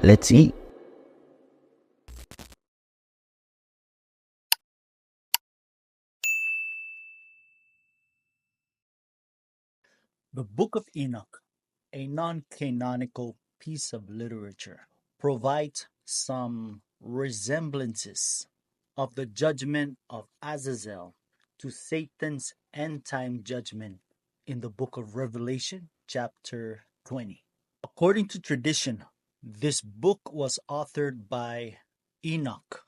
Let's eat. The Book of Enoch, a non-canonical piece of literature, provides some resemblances of the judgment of Azazel to Satan's end-time judgment in the book of Revelation, chapter 20. According to tradition, this book was authored by Enoch,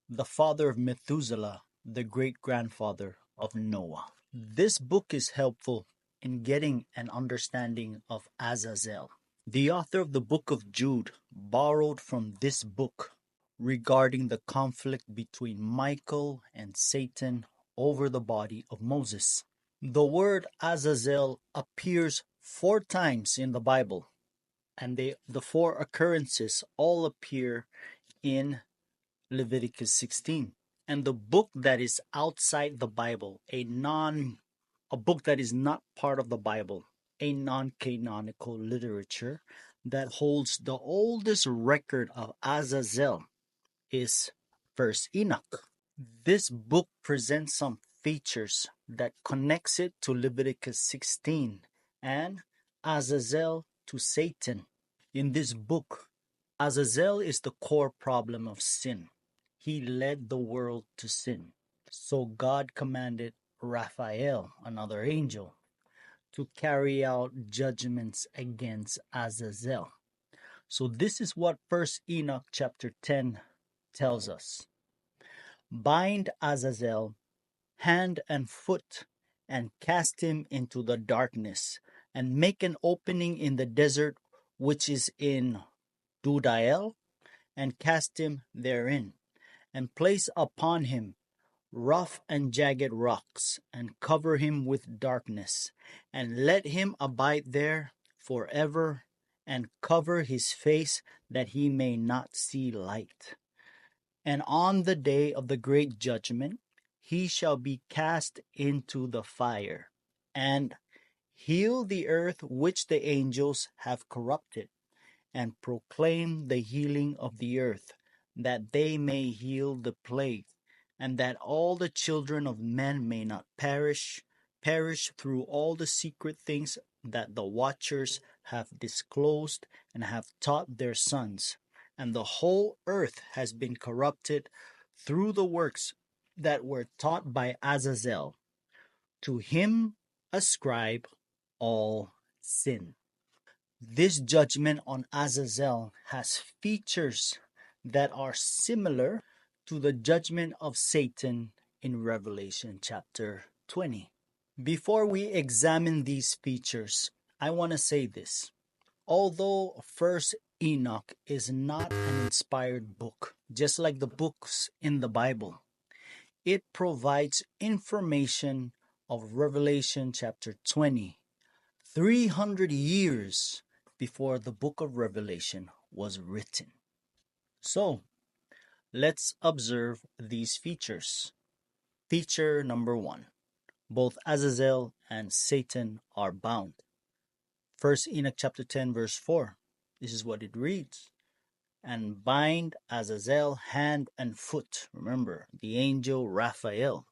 the father of Methuselah, the great-grandfather of Noah. This book is helpful in getting an understanding of Azazel. The author of the book of Jude borrowed from this book regarding the conflict between Michael and Satan over the body of Moses. The word Azazel appears 4 times in the Bible, and the 4 occurrences all appear in Leviticus 16. And the book that is outside the Bible, a book that is not part of the Bible, a non-canonical literature that holds the oldest record of Azazel, is First Enoch. This book presents some features that connects it to Leviticus 16 and Azazel to Satan. In this book, Azazel is the core problem of sin. He led the world to sin. So God commanded Raphael, another angel, to carry out judgments against Azazel. So this is what First Enoch chapter 10 tells us. Bind Azazel hand and foot and cast him into the darkness and make an opening in the desert which is in Dudael and cast him therein and place upon him rough and jagged rocks, and cover him with darkness, and let him abide there forever, and cover his face that he may not see light. And on the day of the great judgment, he shall be cast into the fire, and heal the earth which the angels have corrupted, and proclaim the healing of the earth, that they may heal the plague, and that all the children of men may not perish through all the secret things that the watchers have disclosed and have taught their sons. And the whole earth has been corrupted through the works that were taught by Azazel. To him ascribe all sin. This judgment on Azazel has features that are similar to the judgment of Satan in Revelation chapter 20. Before we examine these features, I want to say this. Although First Enoch is not an inspired book, just like the books in the Bible, it provides information of Revelation chapter 20, 300 years before the book of Revelation was written. So, let's observe these features. Feature number 1. Both Azazel and Satan are bound. First Enoch chapter 10 verse 4. This is what it reads. And bind Azazel hand and foot. Remember, the angel Raphael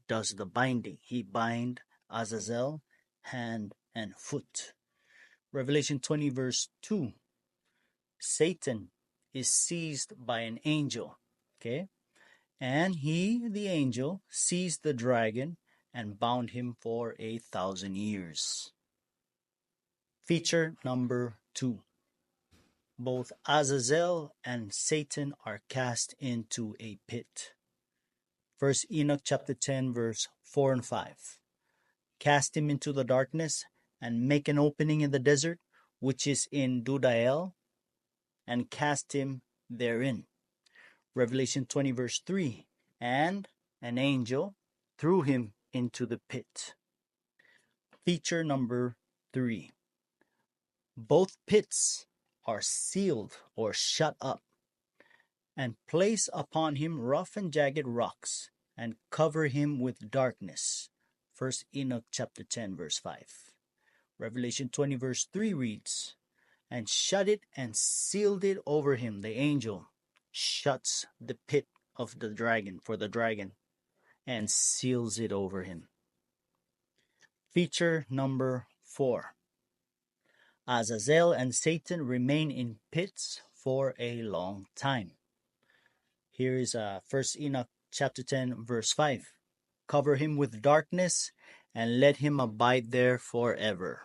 does the binding. He bind Azazel hand and foot. Revelation 20 verse 2. Satan is seized by an angel. Okay? And he, the angel, seized the dragon and bound him for 1,000 years. Feature number 2. Both Azazel and Satan are cast into a pit. First Enoch chapter 10 verse 4 and 5. Cast him into the darkness and make an opening in the desert, which is in Dudael, and cast him therein. Revelation 20 verse 3. And an angel threw him into the pit. Feature number 3. Both pits are sealed or shut up, and place upon him rough and jagged rocks, and cover him with darkness. First Enoch chapter 10 verse 5. Revelation 20 verse 3 reads, and shut it and sealed it over him. The angel shuts the pit of the dragon for the dragon and seals it over him. Feature number 4. Azazel and Satan remain in pits for a long time. Here is 1 Enoch chapter 10 verse 5. Cover him with darkness and let him abide there forever.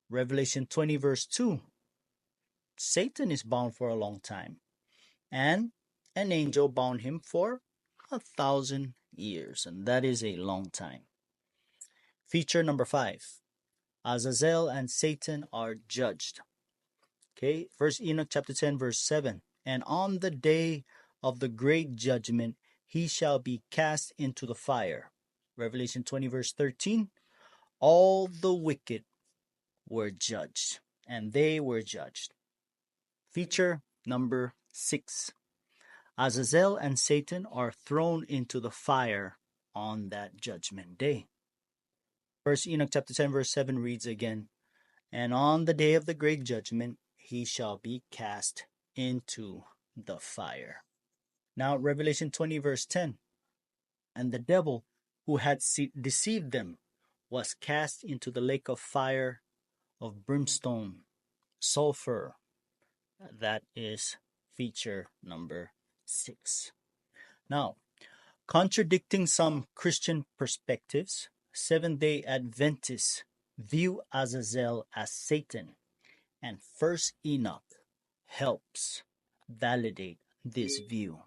Revelation 20 verse 2. Satan is bound for a long time, and an angel bound him for 1,000 years, and that is a long time. Feature number 5. Azazel and Satan are judged. Okay, First Enoch chapter 10 verse 7. And on the day of the great judgment he shall be cast into the fire. Revelation 20 verse 13. All the wicked were judged, and they were judged. Feature number 6. Azazel and Satan are thrown into the fire on that judgment day. First Enoch chapter 10 verse 7 reads again, and on the day of the great judgment he shall be cast into the fire. Now Revelation 20 verse 10, and the devil who had deceived them was cast into the lake of fire of brimstone, sulfur. That is feature number 6. Now, contradicting some Christian perspectives, Seventh-day Adventists view Azazel as Satan, and First Enoch helps validate this view.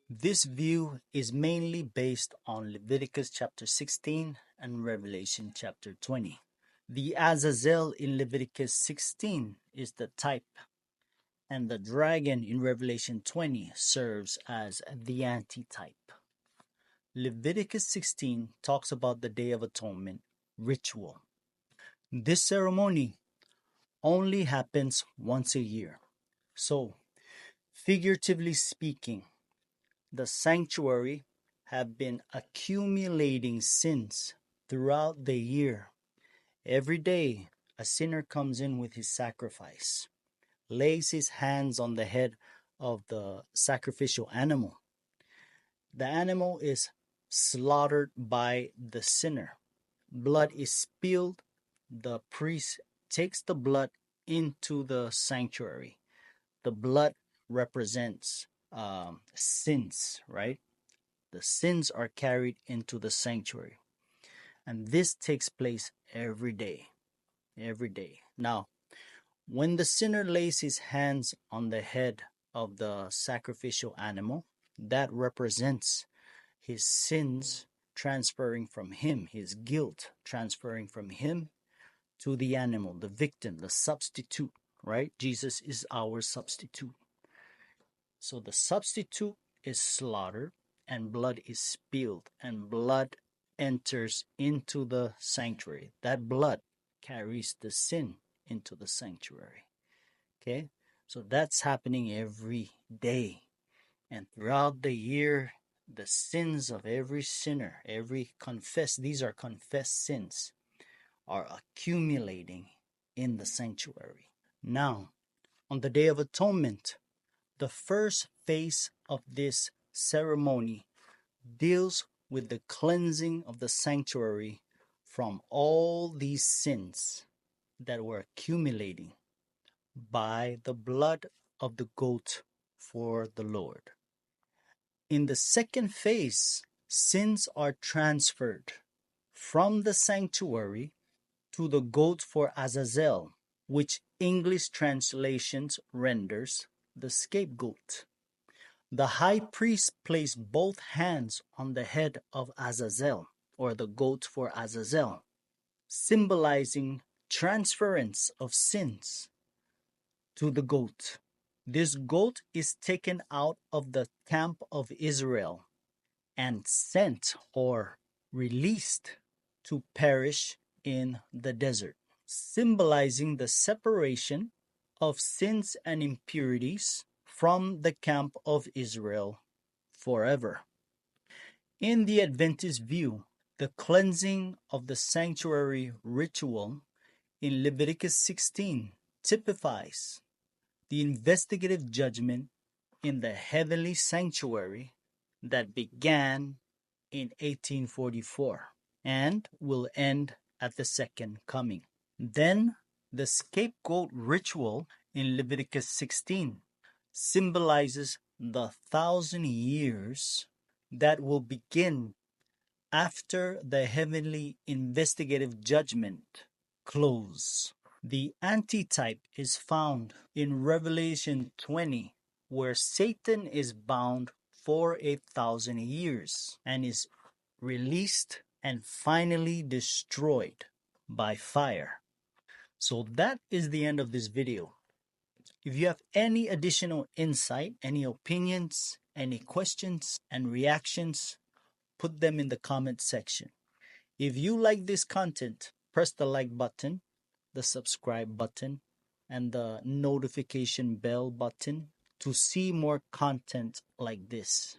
This view is mainly based on Leviticus chapter 16 and Revelation chapter 20. The Azazel in Leviticus 16 is the type, and the dragon in Revelation 20 serves as the antitype. Leviticus 16 talks about the Day of Atonement ritual. This ceremony only happens once a year. So, figuratively speaking, the sanctuary have been accumulating sins throughout the year. Every day, a sinner comes in with his sacrifice, lays his hands on the head of the sacrificial animal. The animal is slaughtered by the sinner. Blood is spilled. The priest takes the blood into the sanctuary. The blood represents sins, right? The sins are carried into the sanctuary. And this takes place every day. Every day. Now, when the sinner lays his hands on the head of the sacrificial animal, that represents his sins transferring from him, his guilt transferring from him to the animal, the victim, the substitute, right? Jesus is our substitute. So the substitute is slaughtered and blood is spilled and blood enters into the sanctuary. That blood carries the sin into the sanctuary. Okay? So that's happening every day. And throughout the year, the sins of every sinner, these are confessed sins, are accumulating in the sanctuary. Now, on the Day of Atonement, the first phase of this ceremony deals with the cleansing of the sanctuary from all these sins that were accumulating by the blood of the goat for the Lord. In the second phase, sins are transferred from the sanctuary to the goat for Azazel, which English translations renders the scapegoat. The high priest placed both hands on the head of Azazel, or the goat for Azazel, symbolizing transference of sins to the goat. This goat is taken out of the camp of Israel and sent or released to perish in the desert, symbolizing the separation of sins and impurities from the camp of Israel forever. In the Adventist view, the cleansing of the sanctuary ritual in Leviticus 16 typifies the investigative judgment in the heavenly sanctuary that began in 1844 and will end at the second coming. Then the scapegoat ritual in Leviticus 16 symbolizes the 1,000 years that will begin after the heavenly investigative judgment close. The antitype is found in Revelation 20, where Satan is bound for 1,000 years and is released and finally destroyed by fire. So that is the end of this video. If you have any additional insight, any opinions, any questions and reactions, put them in the comment section. If you like this content, press the like button, the subscribe button, and the notification bell button to see more content like this.